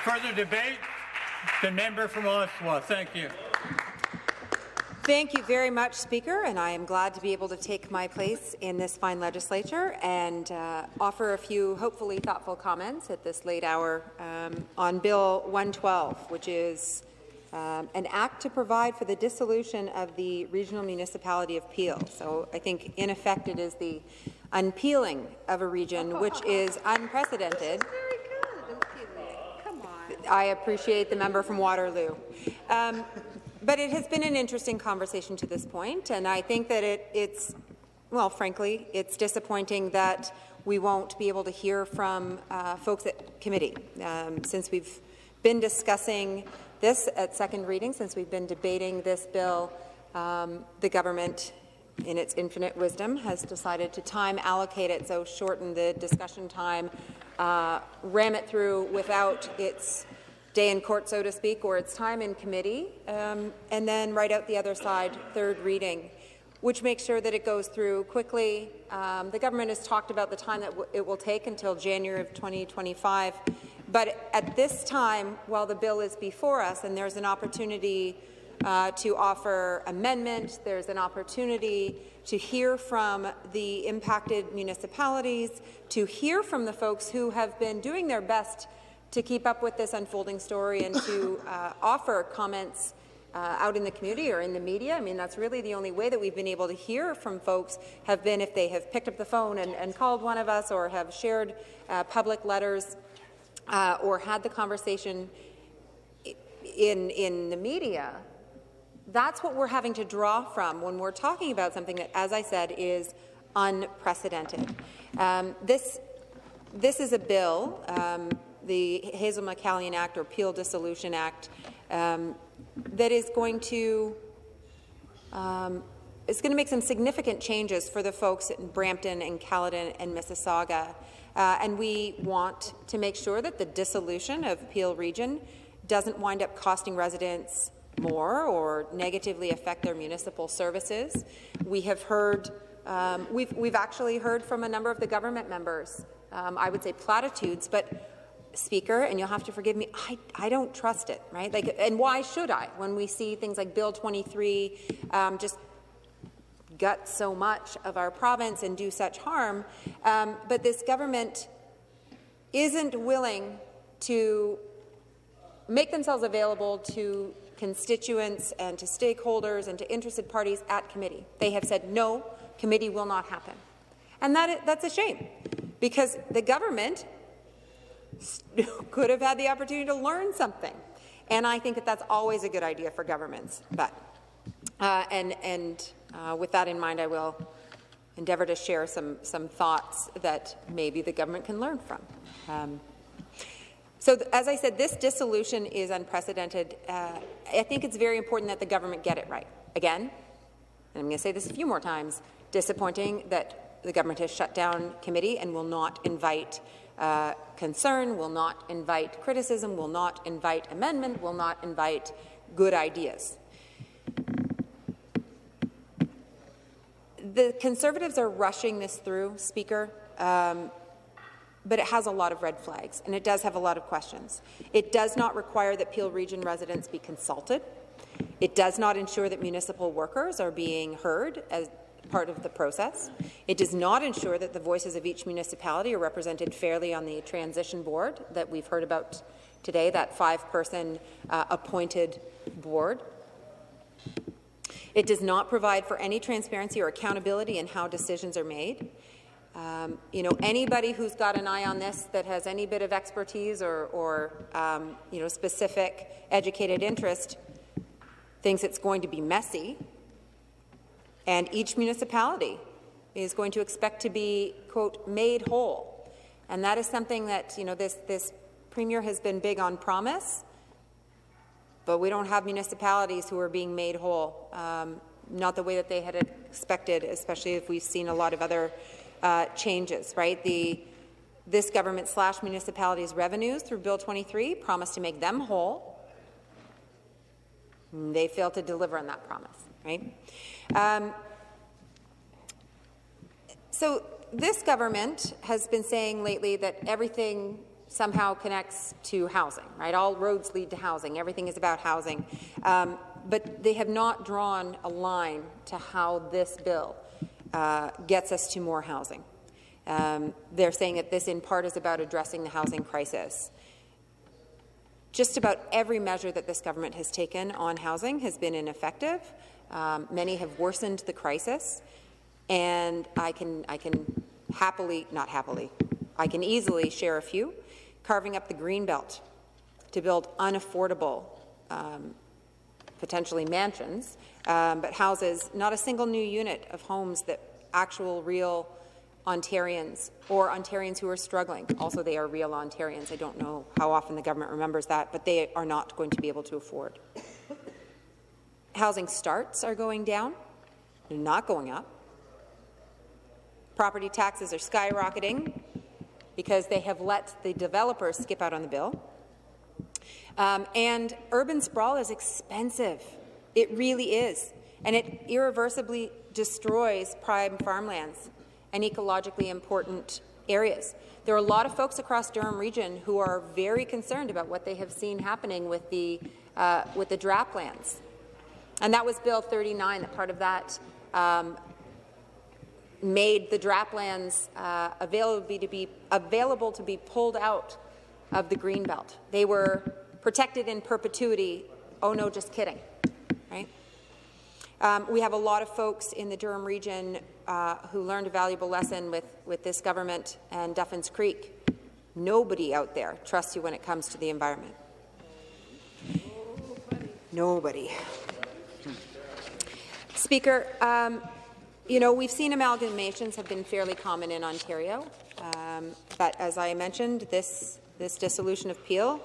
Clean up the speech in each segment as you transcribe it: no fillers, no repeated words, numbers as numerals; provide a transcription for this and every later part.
Further debate? The member from Oshawa. Thank you. Thank you very much, Speaker, and I am glad to be able to take my place in this fine legislature and offer a few hopefully thoughtful comments at this late hour on Bill 112, which is an act to provide for the dissolution of the Regional Municipality of Peel. So I think, in effect, it is the unpeeling of a region, which is unprecedented. Very good. Come on. I appreciate the member from Waterloo. But it has been an interesting conversation to this point, and I think that well, frankly, it's disappointing that we won't be able to hear from folks at committee. Since we've been discussing this at second reading, since we've been debating this bill, the government, in its infinite wisdom, has decided to time allocate it, so shorten the discussion time, ram it through without its day in court, so to speak, or its time in committee, and then right out the other side, third reading, which makes sure that it goes through quickly. The government has talked about the time that it will take until January of 2025, but at this time, while the bill is before us and there's an opportunity to offer amendment, there's an opportunity to hear from the impacted municipalities, to hear from the folks who have been doing their best to keep up with this unfolding story and to offer comments out in the community or in the media. I mean, that's really the only way that we've been able to hear from folks have been if they have picked up the phone and called one of us, or have shared public letters, or had the conversation in the media. That's what we're having to draw from when we're talking about something that, as I said, is unprecedented. This is a bill, the Hazel-McCallion Act, or Peel Dissolution Act, that is going to make some significant changes for the folks in Brampton and Caledon and Mississauga. And we want to make sure that the dissolution of Peel Region doesn't wind up costing residents more or negatively affect their municipal services. We have heard, we've actually heard from a number of the government members, I would say platitudes, but Speaker, and you'll have to forgive me, I don't trust it, right? Like, and why should I? When we see things like Bill 23 just gut so much of our province and do such harm, but this government isn't willing to make themselves available to constituents and to stakeholders and to interested parties at committee. They have said, no, committee will not happen. And that's a shame, because the government could have had the opportunity to learn something. And I think that that's always a good idea for governments. But with that in mind, I will endeavour to share some thoughts that maybe the government can learn from. So as I said, this dissolution is unprecedented. I think it's very important that the government get it right. Again, and I'm going to say this a few more times, disappointing that the government has shut down committee and will not invite concern, will not invite criticism, will not invite amendment, will not invite good ideas. The Conservatives are rushing this through, Speaker, but it has a lot of red flags, and it does have a lot of questions. It does not require that Peel Region residents be consulted. It does not ensure that municipal workers are being heard as part of the process. It does not ensure that the voices of each municipality are represented fairly on the transition board that we've heard about today, that 5-person appointed board. It does not provide for any transparency or accountability in how decisions are made. Anybody who's got an eye on this that has any bit of expertise or specific educated interest thinks it's going to be messy. And each municipality is going to expect to be, quote, made whole. And that is something that, this Premier has been big on promise, but we don't have municipalities who are being made whole, not the way that they had expected, especially if we've seen a lot of other changes, right? This government slashed municipalities' revenues through Bill 23, promised to make them whole. They failed to deliver on that promise, right? So this government has been saying lately that everything somehow connects to housing, right? All roads lead to housing. Everything is about housing. But they have not drawn a line to how this bill gets us to more housing. They're saying that this, in part, is about addressing the housing crisis. Just about every measure that this government has taken on housing has been ineffective. Many have worsened the crisis, and I can easily share a few. Carving up the Greenbelt to build unaffordable, potentially mansions, but houses not a single new unit of homes that actual real Ontarians or Ontarians who are struggling. Also, they are real Ontarians. I don't know how often the government remembers that, but they are not going to be able to afford. Housing starts are going down. They're not going up. Property taxes are skyrocketing because they have let the developers skip out on the bill. And urban sprawl is expensive. It really is. And it irreversibly destroys prime farmlands and ecologically important areas. There are a lot of folks across Durham Region who are very concerned about what they have seen happening with the draftlands. And that was Bill 39, that part of that made the draftlands available to be pulled out of the Greenbelt. They were protected in perpetuity. Oh no, just kidding, right? We have a lot of folks in the Durham region who learned a valuable lesson with this government and Duffins Creek. Nobody out there trusts you when it comes to the environment. Nobody. Speaker, you know, we've seen amalgamations have been fairly common in Ontario, but as I mentioned, this dissolution of Peel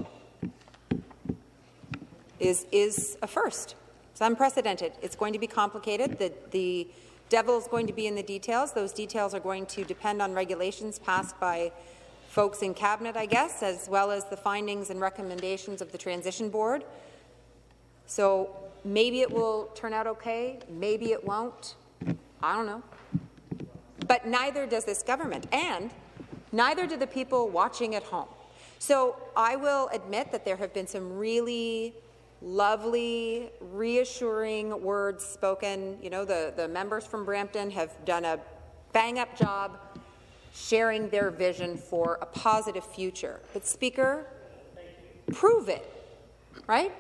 is a first. It's unprecedented. It's going to be complicated. The devil is going to be in the details. Those details are going to depend on regulations passed by folks in Cabinet, I guess, as well as the findings and recommendations of the Transition Board. So maybe it will turn out okay, maybe it won't. I don't know. But neither does this government, and neither do the people watching at home. So I will admit that there have been some really lovely, reassuring words spoken. You know, the members from Brampton have done a bang-up job sharing their vision for a positive future. But, Speaker, prove it, right?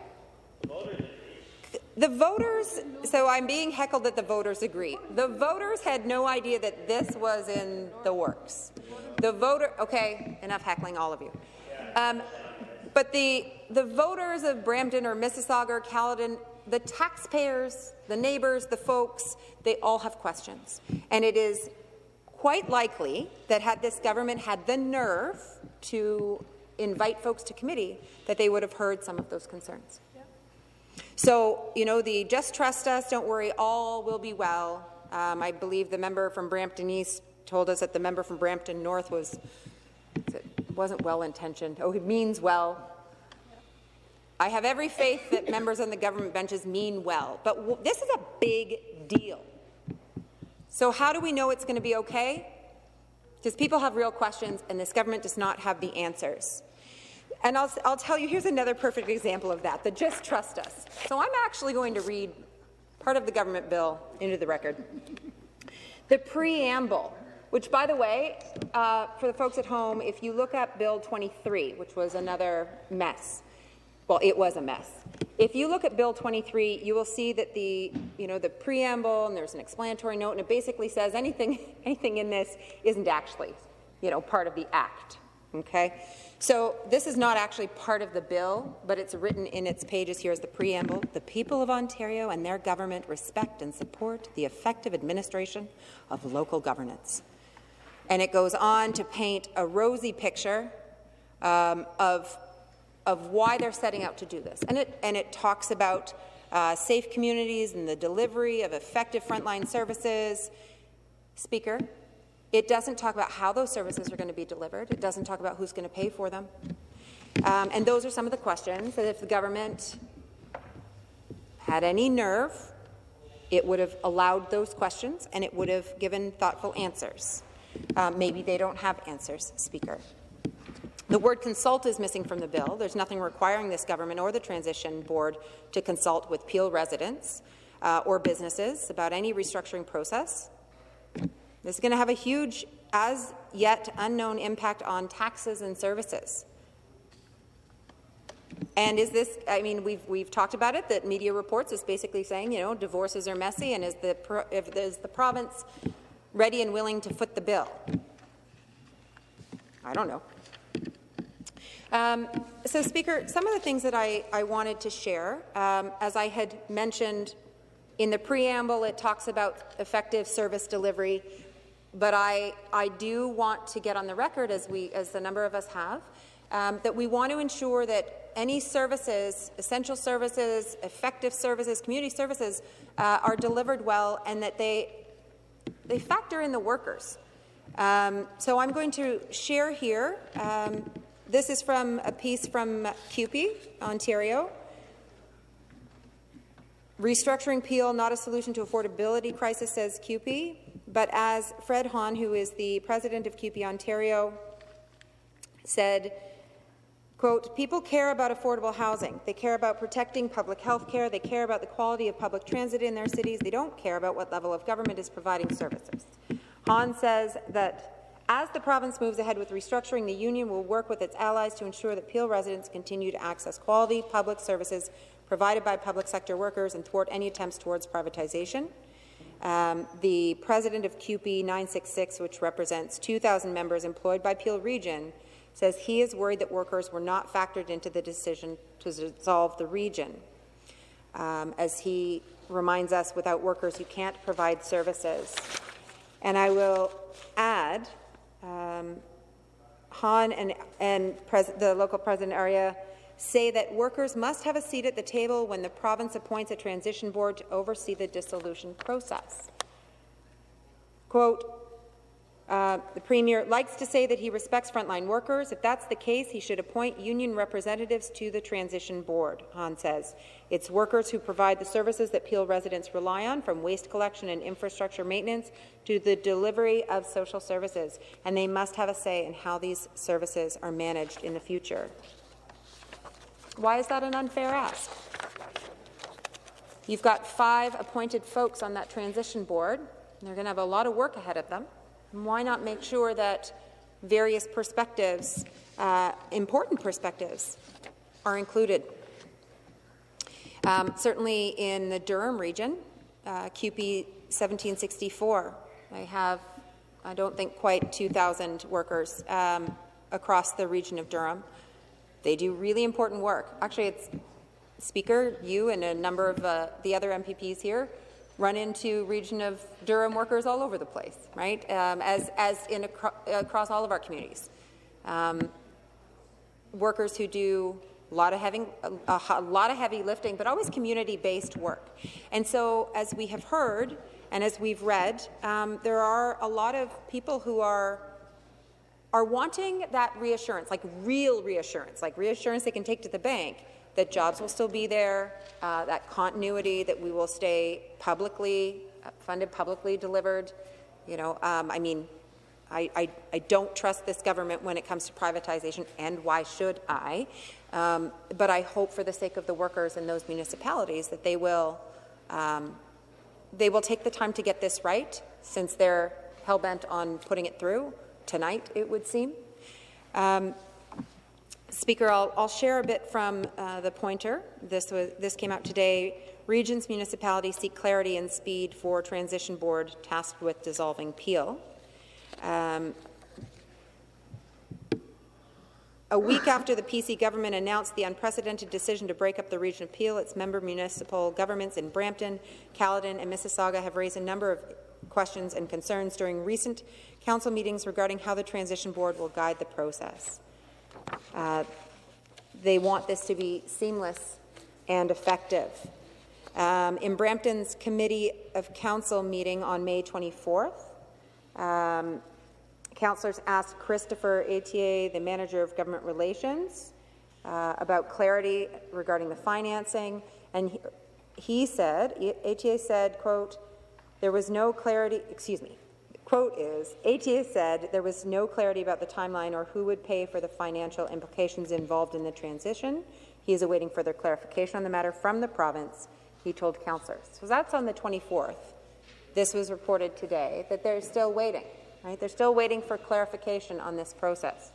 The voters, so I'm being heckled that the voters agree. The voters had no idea that this was in the works. Okay, enough heckling, all of you. But the voters of Brampton or Mississauga or Caledon, the taxpayers, the neighbours, the folks, they all have questions. And it is quite likely that had this government had the nerve to invite folks to committee, that they would have heard some of those concerns. So, you know, the just trust us, don't worry, all will be well. I believe the member from Brampton East told us that the member from Brampton North wasn't well-intentioned. Oh, he means well. I have every faith that members on the government benches mean well, but this is a big deal. So how do we know it's going to be okay? Because people have real questions, and this government does not have the answers. And I'll tell you, here's another perfect example of that, the just trust us. So I'm actually going to read part of the government bill into the record. The preamble, which, by the way, for the folks at home, if you look up Bill 23, which was another mess, well, it was a mess. If you look at Bill 23, you will see that the preamble, and there's an explanatory note, and it basically says anything in this isn't actually, part of the act. Okay? So this is not actually part of the bill, but it's written in its pages. Here's the preamble. The people of Ontario and their government respect and support the effective administration of local governance. And it goes on to paint a rosy picture of why they're setting out to do this. And it talks about safe communities and the delivery of effective frontline services. Speaker, it doesn't talk about how those services are going to be delivered. It doesn't talk about who's going to pay for them. And those are some of the questions that if the government had any nerve, it would have allowed those questions and it would have given thoughtful answers. Maybe they don't have answers, Speaker. The word consult is missing from the bill. There's nothing requiring this government or the transition board to consult with Peel residents or businesses about any restructuring process. This is going to have a huge, as yet unknown impact on taxes and services. And is this, I mean, we've talked about it, that media reports is basically saying, you know, divorces are messy, and is the province ready and willing to foot the bill? I don't know. So, Speaker, some of the things that I wanted to share, as I had mentioned in the preamble, it talks about effective service delivery, but I do want to get on the record, as a number of us have, that we want to ensure that any services, essential services, effective services, community services, are delivered well, and that they factor in the workers. So I'm going to share here. This is from a piece from CUPE, Ontario. Restructuring Peel, not a solution to affordability crisis, says CUPE. But as Fred Hahn, who is the president of CUPE Ontario, said, quote, people care about affordable housing. They care about protecting public health care. They care about the quality of public transit in their cities. They don't care about what level of government is providing services. Hahn says that as the province moves ahead with restructuring, the union will work with its allies to ensure that Peel residents continue to access quality public services provided by public sector workers and thwart any attempts towards privatization. The president of CUPE 966, which represents 2,000 members employed by Peel Region, says he is worried that workers were not factored into the decision to dissolve the region. As he reminds us, without workers you can't provide services. And I will add, Hahn and the local president area say that workers must have a seat at the table when the province appoints a transition board to oversee the dissolution process. Quote, the Premier likes to say that he respects frontline workers. If that's the case, he should appoint union representatives to the transition board, Hahn says. It's workers who provide the services that Peel residents rely on, from waste collection and infrastructure maintenance to the delivery of social services, and they must have a say in how these services are managed in the future. Why is that an unfair ask? You've got 5 appointed folks on that transition board, and they're going to have a lot of work ahead of them. Why not make sure that various perspectives, important perspectives, are included? Certainly in the Durham region, CUPE 1764, I don't think quite 2,000 workers across the region of Durham. They do really important work. Actually, it's Speaker, you and a number of the other MPPs here run into region of Durham workers all over the place, right? Across all of our communities. Workers who do a lot of heavy lifting, but always community-based work. And so, as we have heard and as we've read, there are a lot of people who are wanting that reassurance, like real reassurance, like reassurance they can take to the bank, that jobs will still be there, that continuity, that we will stay publicly funded, publicly delivered. You know, I mean, I don't trust this government when it comes to privatization, and why should I? But I hope, for the sake of the workers in those municipalities, that they will take the time to get this right, since they're hell-bent on putting it through tonight, it would seem. Speaker, I'll share a bit from the pointer. This came out today. Regions, municipalities seek clarity and speed for transition board tasked with dissolving Peel. A week after the PC government announced the unprecedented decision to break up the region of Peel, its member municipal governments in Brampton, Caledon and Mississauga have raised a number of questions and concerns during recent council meetings regarding how the transition board will guide the process. They want this to be seamless and effective. In Brampton's Committee of Council meeting on May 24th, councillors asked Christopher Etier, the Manager of Government Relations, about clarity regarding the financing, and Etier said, quote, there was no clarity, quote is, ATA said there was no clarity about the timeline or who would pay for the financial implications involved in the transition. He is awaiting further clarification on the matter from the province, he told councillors. So that's on the 24th. This was reported today, that they're still waiting, right? They're still waiting for clarification on this process.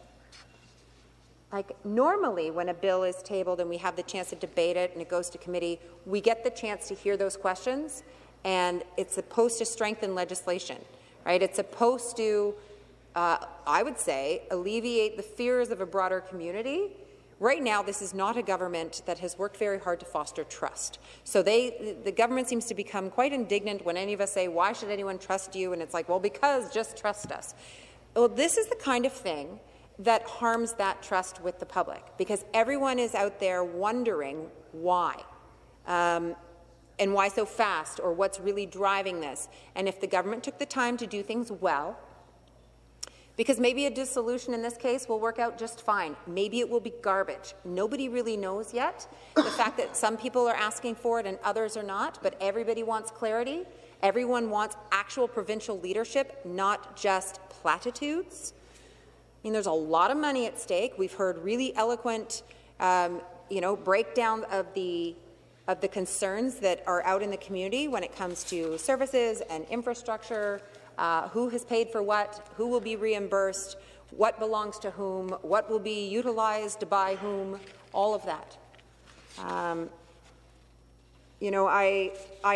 Like, normally when a bill is tabled and we have the chance to debate it and it goes to committee, we get the chance to hear those questions, and it's supposed to strengthen legislation, right? It's supposed to, I would say, alleviate the fears of a broader community. Right now, this is not a government that has worked very hard to foster trust. So the government seems to become quite indignant when any of us say, why should anyone trust you? And it's like, well, because just trust us. Well, this is the kind of thing that harms that trust with the public, because everyone is out there wondering why. And why so fast, or what's really driving this. And if the government took the time to do things well, because maybe a dissolution in this case will work out just fine. Maybe it will be garbage. Nobody really knows yet. The fact that some people are asking for it and others are not, but everybody wants clarity. Everyone wants actual provincial leadership, not just platitudes. I mean, there's a lot of money at stake. We've heard really eloquent, breakdown of the concerns that are out in the community when it comes to services and infrastructure, who has paid for what, who will be reimbursed, what belongs to whom, what will be utilized by whom, all of that. I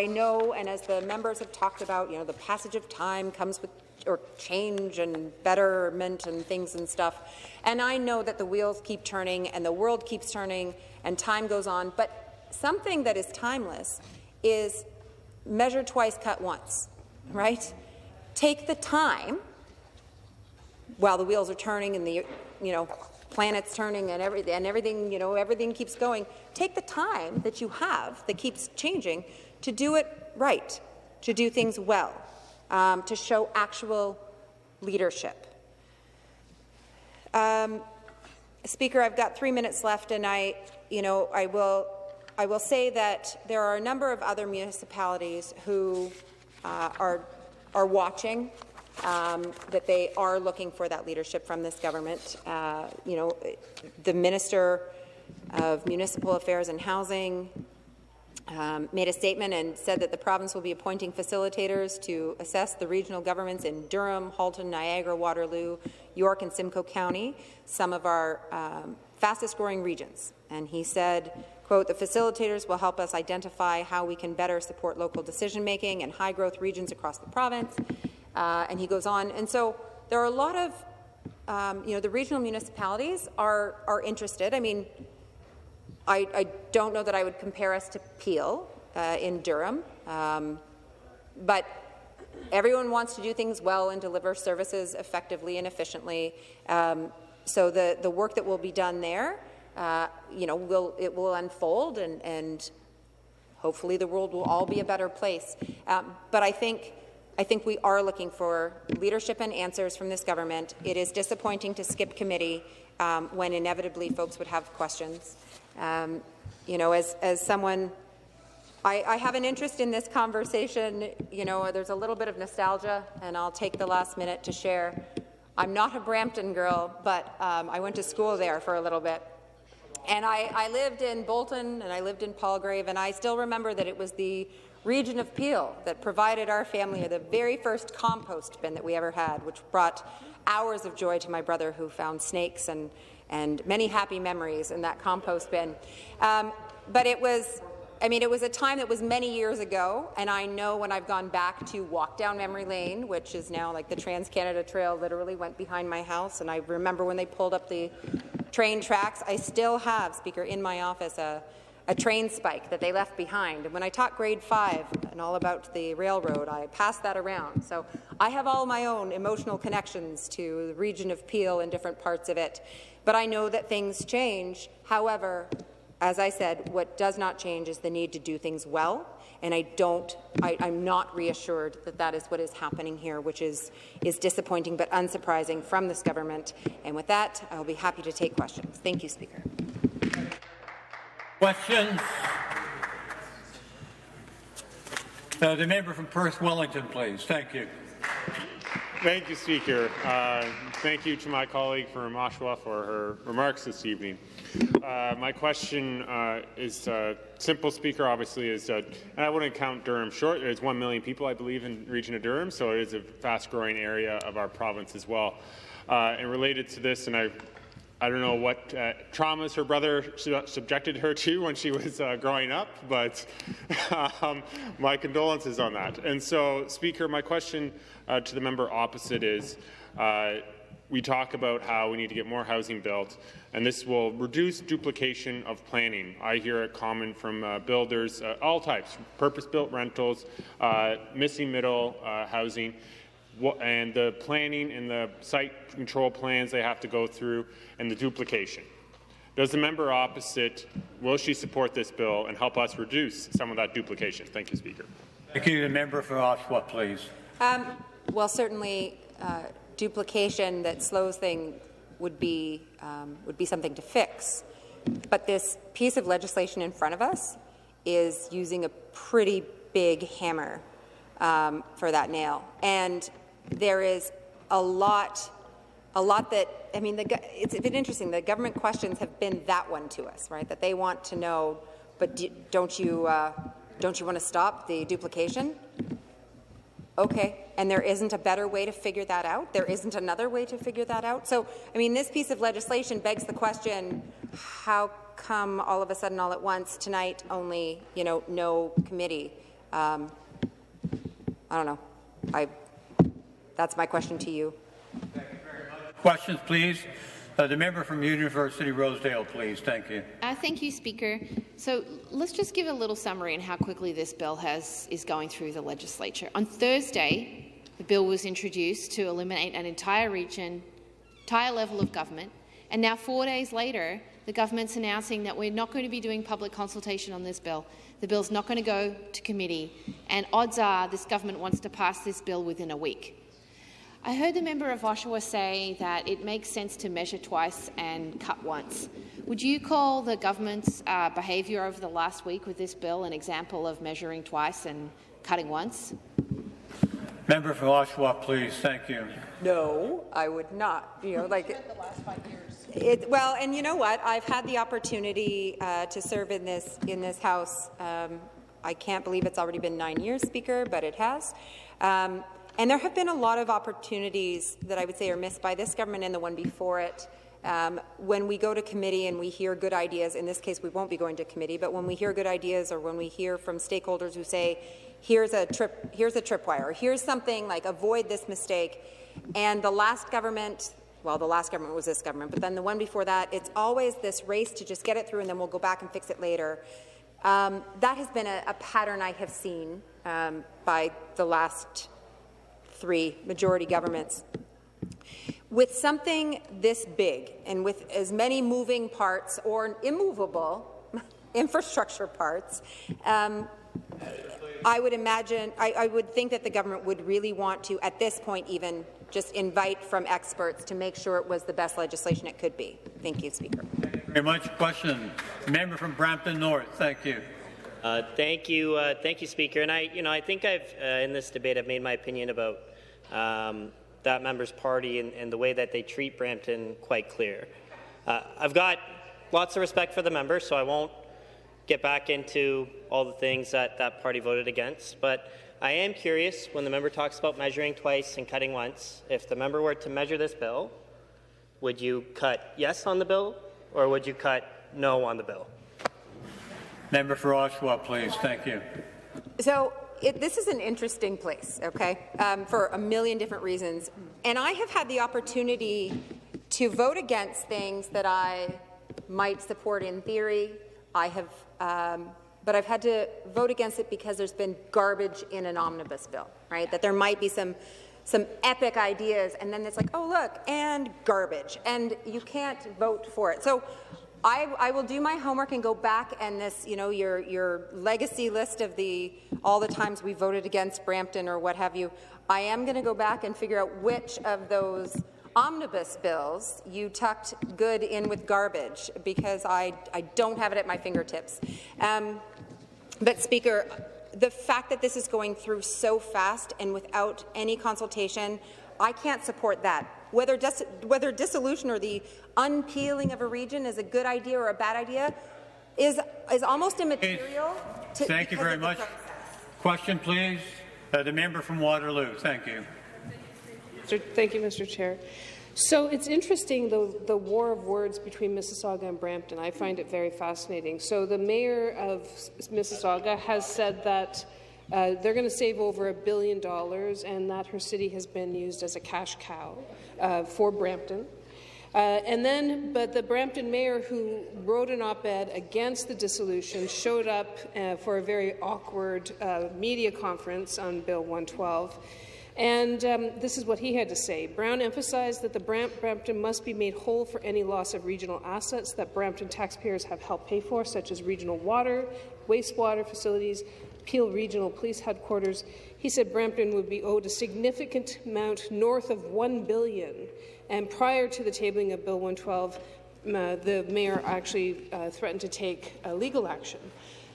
know, and as the members have talked about, the passage of time comes with change and betterment and things and stuff. And I know that the wheels keep turning and the world keeps turning and time goes on, but something that is timeless is measure twice, cut once, right? Take the time while the wheels are turning and the planet's turning and everything keeps going. Take the time that you have that keeps changing to do it right, to do things well, to show actual leadership. Speaker, I've got 3 minutes left, and I will say that there are a number of other municipalities who are watching, that they are looking for that leadership from this government. The Minister of Municipal Affairs and Housing made a statement and said that the province will be appointing facilitators to assess the regional governments in Durham, Halton, Niagara, Waterloo, York and Simcoe County, some of our fastest-growing regions. And he said, quote, the facilitators will help us identify how we can better support local decision-making in high-growth regions across the province. And he goes on. And so there are a lot of, the regional municipalities are interested. I mean, I don't know that I would compare us to Peel in Durham, but everyone wants to do things well and deliver services effectively and efficiently. So the work that will be done there, it will unfold, and hopefully the world will all be a better place. But I think we are looking for leadership and answers from this government. It is disappointing to skip committee when inevitably folks would have questions. As someone, I have an interest in this conversation. There's a little bit of nostalgia, and I'll take the last minute to share. I'm not a Brampton girl, but I went to school there for a little bit. And I lived in Bolton, and I lived in Palgrave, and I still remember that it was the region of Peel that provided our family the very first compost bin that we ever had, which brought hours of joy to my brother, who found snakes and many happy memories in that compost bin. But it was a time that was many years ago, and I know when I've gone back to walk down memory lane, which is now like the Trans-Canada Trail literally went behind my house, and I remember when they pulled up the train tracks, I still have, Speaker, in my office a train spike that they left behind. And when I taught grade 5 and all about the railroad, I passed that around. So I have all my own emotional connections to the region of Peel and different parts of it. But I know that things change. However, as I said, what does not change is the need to do things well. And I'm not reassured that that is what is happening here, which is disappointing but unsurprising from this government. And with that, I'll be happy to take questions. Thank you, Speaker. Questions? The member from Perth Wellington, please. Thank you. Thank you, Speaker. Thank you to my colleague from Oshawa for her remarks this evening. My question is simple, Speaker, obviously, and I wouldn't count Durham short. There's 1 million people, I believe, in the region of Durham, so it is a fast-growing area of our province as well. And related to this, and I don't know what traumas her brother subjected her to when she was growing up, but my condolences on that. And so, Speaker, my question to the member opposite is, we talk about how we need to get more housing built, and this will reduce duplication of planning. I hear it common from builders, all types, purpose-built rentals, missing middle housing, and the planning and the site control plans they have to go through, and the duplication. Does the member opposite, will she support this bill and help us reduce some of that duplication? Thank you, Speaker. Thank you. The member for Oshawa, please. Well, certainly duplication that slows things would be something to fix. But this piece of legislation in front of us is using a pretty big hammer for that nail. And there is a lot that, I mean, it's been interesting. The government questions have been that one to us, right? That they want to know, but don't you want to stop the duplication? Okay, and there isn't a better way to figure that out? There isn't another way to figure that out? So, I mean, this piece of legislation begs the question, how come all of a sudden, all at once, tonight only, no committee? I don't know. That's my question to you. Thank you very much. Questions, please. The member from University Rosedale, please. Thank you. Thank you, Speaker. So let's just give a little summary on how quickly this bill is going through the legislature. On Thursday, the bill was introduced to eliminate an entire region, entire level of government, and now 4 days later, the government's announcing that we're not going to be doing public consultation on this bill. The bill's not going to go to committee, and odds are this government wants to pass this bill within a week. I heard the member of Oshawa say that it makes sense to measure twice and cut once. Would you call the government's behaviour over the last week with this bill an example of measuring twice and cutting once? Member for Oshawa, please. Thank you. No, I would not. The last 5 years. Well, and you know what? I've had the opportunity to serve in this House. I can't believe it's already been 9 years, Speaker, but it has. And there have been a lot of opportunities that I would say are missed by this government and the one before it. When we go to committee and we hear good ideas, in this case we won't be going to committee, but when we hear good ideas or when we hear from stakeholders who say, here's a tripwire, or here's something like avoid this mistake, and the last government, well, the last government was this government, but then the one before that, it's always this race to just get it through and then we'll go back and fix it later. That has been a pattern I have seen by the last 3 majority governments. With something this big and with as many moving parts or immovable infrastructure parts, I would imagine, I would think that the government would really want to, at this point even, just invite from experts to make sure it was the best legislation it could be. Thank you, Speaker. Thank you very much. Question. Member from Brampton North. Thank you. Thank you, Speaker. And I think I've in this debate I've made my opinion about that member's party and the way that they treat Brampton quite clear. I've got lots of respect for the member, so I won't get back into all the things that that party voted against. But I am curious, when the member talks about measuring twice and cutting once, if the member were to measure this bill, would you cut yes on the bill or would you cut no on the bill? Member for Oshawa, please. Thank you. So this is an interesting place, okay, for a million different reasons. And I have had the opportunity to vote against things that I might support in theory. But I've had to vote against it because there's been garbage in an omnibus bill, right? That there might be some epic ideas, and then it's like, oh, look, and garbage, and you can't vote for it. So I will do my homework and go back and this, your legacy list of all the times we voted against Brampton or what have you. I am going to go back and figure out which of those omnibus bills you tucked good in with garbage, because I don't have it at my fingertips. But Speaker, the fact that this is going through so fast and without any consultation, I can't support that. Whether dissolution or the unpeeling of a region is a good idea or a bad idea is almost immaterial. Thank you very much. Question, please. The member from Waterloo. Thank you. Thank you, Mr. Chair. So it's interesting, the war of words between Mississauga and Brampton. I find it very fascinating. So the mayor of Mississauga has said that they're going to save over $1 billion and that her city has been used as a cash cow for Brampton. But the Brampton mayor, who wrote an op-ed against the dissolution, showed up for a very awkward media conference on Bill 112. And this is what he had to say. Brown emphasized that the Brampton must be made whole for any loss of regional assets that Brampton taxpayers have helped pay for, such as regional water, wastewater facilities, Peel Regional Police Headquarters. He said Brampton would be owed a significant amount north of $1 billion. And prior to the tabling of Bill 112, the mayor actually threatened to take legal action.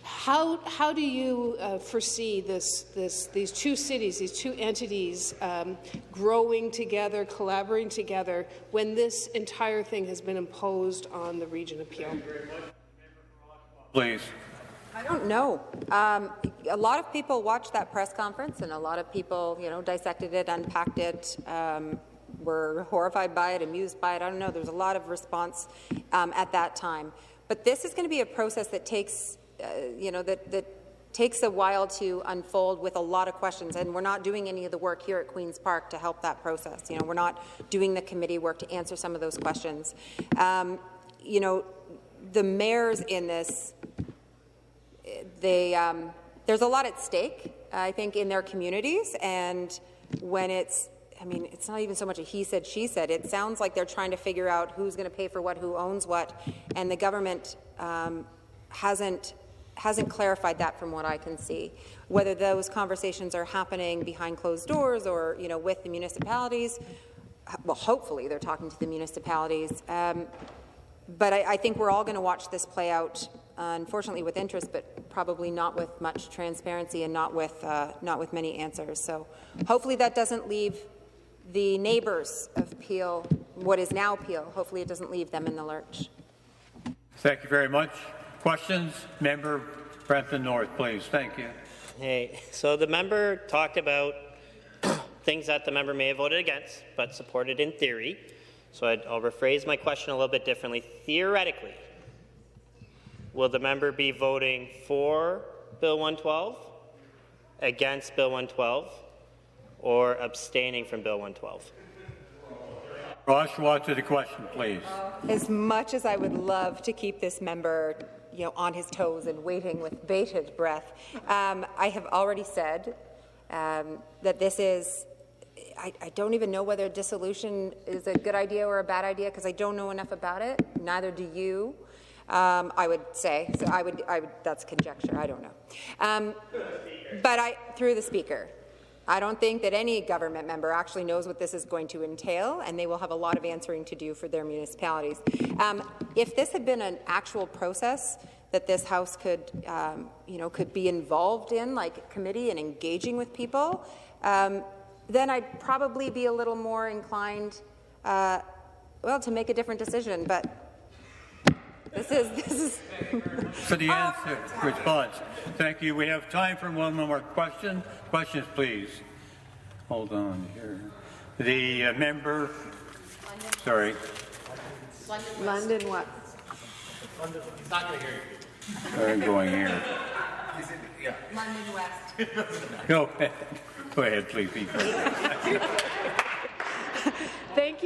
How do you foresee these two cities, these two entities growing together, collaborating together, when this entire thing has been imposed on the region of Peel? Please. I don't know. A lot of people watched that press conference, and a lot of people, dissected it, unpacked it, were horrified by it, amused by it. I don't know. There's a lot of response at that time. But this is going to be a process that takes that takes a while to unfold with a lot of questions, and we're not doing any of the work here at Queen's Park to help that process. We're not doing the committee work to answer some of those questions. The mayors in this, there's a lot at stake, I think, in their communities, and when it's not even so much a he said, she said. It sounds like they're trying to figure out who's going to pay for what, who owns what, and the government hasn't clarified that from what I can see. Whether those conversations are happening behind closed doors or, with the municipalities, well, hopefully they're talking to the municipalities. But I think we're all going to watch this play out, unfortunately with interest, but probably not with much transparency and not with many answers. So hopefully that doesn't leave the neighbours of Peel, what is now Peel, hopefully it doesn't leave them in the lurch. Thank you very much. Questions? Member Brampton North, please. Thank you. Hey, so the member talked about things that the member may have voted against, but supported in theory. So I'll rephrase my question a little bit differently. Theoretically, will the member be voting for Bill 112, against Bill 112, or abstaining from Bill 112? Oshawa to the question, please. As much as I would love to keep this member on his toes and waiting with bated breath, I have already said that this is, I don't even know whether dissolution is a good idea or a bad idea because I don't know enough about it. Neither do you. I would say, so I would, that's conjecture, I don't know. But through the Speaker, I don't think that any government member actually knows what this is going to entail, and they will have a lot of answering to do for their municipalities. If this had been an actual process that this House could be involved in, like a committee and engaging with people, then I'd probably be a little more inclined, to make a different decision. But this is For the answer, response. Thank you. We have time for one more question. Questions, please. Hold on here. The member, sorry. London what? I'm going here. London West. Go ahead, please. Thank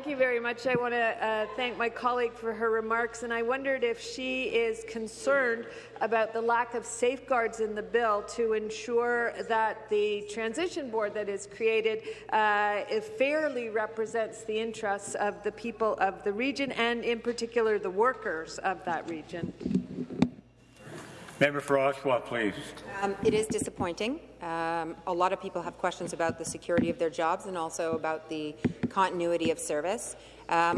you very much. I want to thank my colleague for her remarks, and I wondered if she is concerned about the lack of safeguards in the bill to ensure that the transition board that is created fairly represents the interests of the people of the region and, in particular, the workers of that region. Member for Oshawa, please. It is disappointing. A lot of people have questions about the security of their jobs and also about the continuity of service.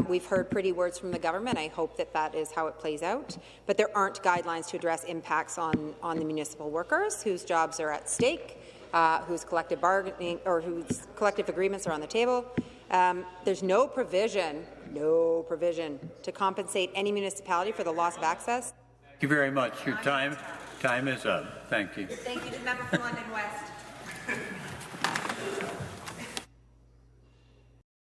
We've heard pretty words from the government. I hope that is how it plays out. But there aren't guidelines to address impacts on the municipal workers whose jobs are at stake. whose collective bargaining or whose collective agreements are on the table. There's no provision to compensate any municipality for the loss of access. Thank you very much. Your time is up. Thank you. Thank you to the member for London West.